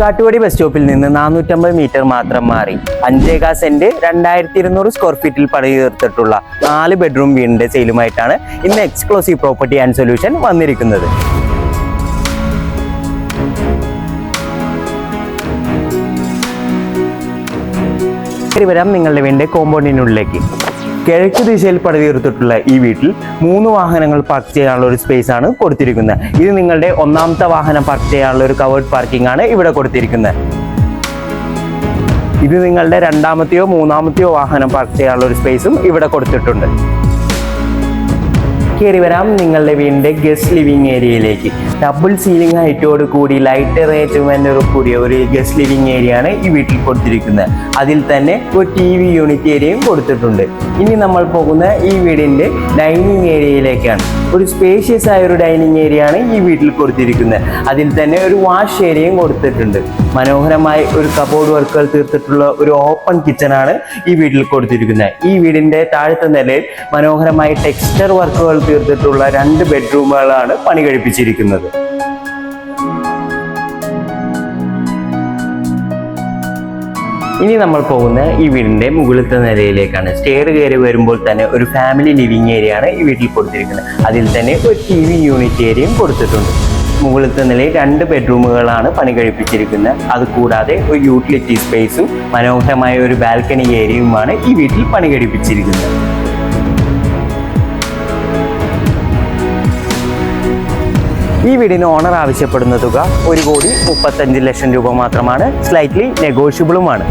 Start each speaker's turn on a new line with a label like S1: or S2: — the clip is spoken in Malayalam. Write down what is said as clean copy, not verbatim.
S1: കാട്ടുവടി ബസ് സ്റ്റോപ്പിൽ നിന്ന് 450 മീറ്റർ മാത്രം മാറി 5 സെന്റ് 2200 സ്ക്വയർ ഫീറ്റിൽ പണിതീർത്തിട്ടുള്ള 4 ബെഡ്റൂം വീടിന്റെ സെയിലുമായിട്ടാണ് ഇന്ന് എക്സ്ക്ലൂസീവ് പ്രോപ്പർട്ടി ആൻഡ് സൊല്യൂഷൻ വന്നിരിക്കുന്നത്. വരാം നിങ്ങളുടെ വീടിന്റെ കോമ്പൗണ്ടിനുള്ളിലേക്ക്. കിഴക്ക് ദിശയിൽ പണിതീർത്തിട്ടുള്ള ഈ വീട്ടിൽ 3 വാഹനങ്ങൾ പാർക്ക് ചെയ്യാനുള്ള ഒരു സ്പേസ് ആണ് കൊടുത്തിരിക്കുന്നത്. ഇത് നിങ്ങളുടെ ഒന്നാമത്തെ വാഹനം പാർക്ക് ചെയ്യാനുള്ള ഒരു കവേർഡ് പാർക്കിംഗ് ആണ് ഇവിടെ കൊടുത്തിരിക്കുന്നത്. ഇത് നിങ്ങളുടെ രണ്ടാമത്തെയോ മൂന്നാമത്തെയോ വാഹനം പാർക്ക് ചെയ്യാനുള്ള ഒരു സ്പേസും ഇവിടെ കൊടുത്തിട്ടുണ്ട്. കയറി വരാം നിങ്ങളുടെ വീടിന്റെ ഗസ്റ്റ് ലിവിംഗ് ഏരിയയിലേക്ക്. ഡബിൾ സീലിംഗ് ഹൈറ്റോട് കൂടി ലൈറ്റ് അറേഞ്ച്മെന്റോട് കൂടിയ ഒരു ഗസ്റ്റ് ലിവിംഗ് ഏരിയ ആണ് ഈ വീട്ടിൽ കൊടുത്തിരിക്കുന്നത്. അതിൽ തന്നെ ഒരു TV യൂണിറ്റ് ഏരിയയും കൊടുത്തിട്ടുണ്ട്. ഇനി നമ്മൾ പോകുന്ന ഈ വീടിന്റെ ഡൈനിങ് ഏരിയയിലേക്കാണ്. ഒരു സ്പേഷ്യസ് ആയ ഒരു ഡൈനിങ് ഏരിയ ആണ് ഈ വീട്ടിൽ കൊടുത്തിരിക്കുന്നത്. അതിൽ തന്നെ ഒരു വാഷ് ഏരിയയും കൊടുത്തിട്ടുണ്ട്. മനോഹരമായി ഒരു കബോർഡ് വർക്കുകൾ തീർത്തിട്ടുള്ള ഒരു ഓപ്പൺ കിച്ചൺ ആണ് ഈ വീട്ടിൽ കൊടുത്തിരിക്കുന്നത്. ഈ വീടിന്റെ താഴത്തെ നിലയിൽ മനോഹരമായി ടെക്സ്ചർ വർക്കുകൾ തീർത്തിട്ടുള്ള 2 ബെഡ്റൂമുകളാണ് പണി കഴിപ്പിച്ചിരിക്കുന്നത്. ഇനി നമ്മൾ പോകുന്ന ഈ വീടിന്റെ മുകളിലത്തെ നിലയിലേക്കാണ്. സ്റ്റെയർ കയറി വരുമ്പോൾ തന്നെ ഒരു ഫാമിലി ലിവിംഗ് ഏരിയ ആണ് ഈ വീട്ടിൽ കൊടുത്തിരിക്കുന്നത്. അതിൽ തന്നെ ഒരു TV യൂണിറ്റ് ഏരിയയും കൊടുത്തിട്ടുണ്ട്. മുകളിലത്തെ നിലയിൽ 2 ബെഡ്റൂമുകളാണ് പണി കഴിപ്പിച്ചിരിക്കുന്നത്. അതുകൂടാതെ ഒരു യൂട്ടിലിറ്റി സ്പേസും മനോഹരമായ ഒരു ബാൽക്കണി ഏരിയയുമാണ് ഈ വീട്ടിൽ പണി കഴിപ്പിച്ചിരിക്കുന്നത്. ഈ വീടിന് ഓണർ ആവശ്യപ്പെടുന്ന തുക 1,35,00,000 രൂപ മാത്രമാണ്. സ്ലൈറ്റ്ലി നെഗോഷ്യബിളുമാണ്.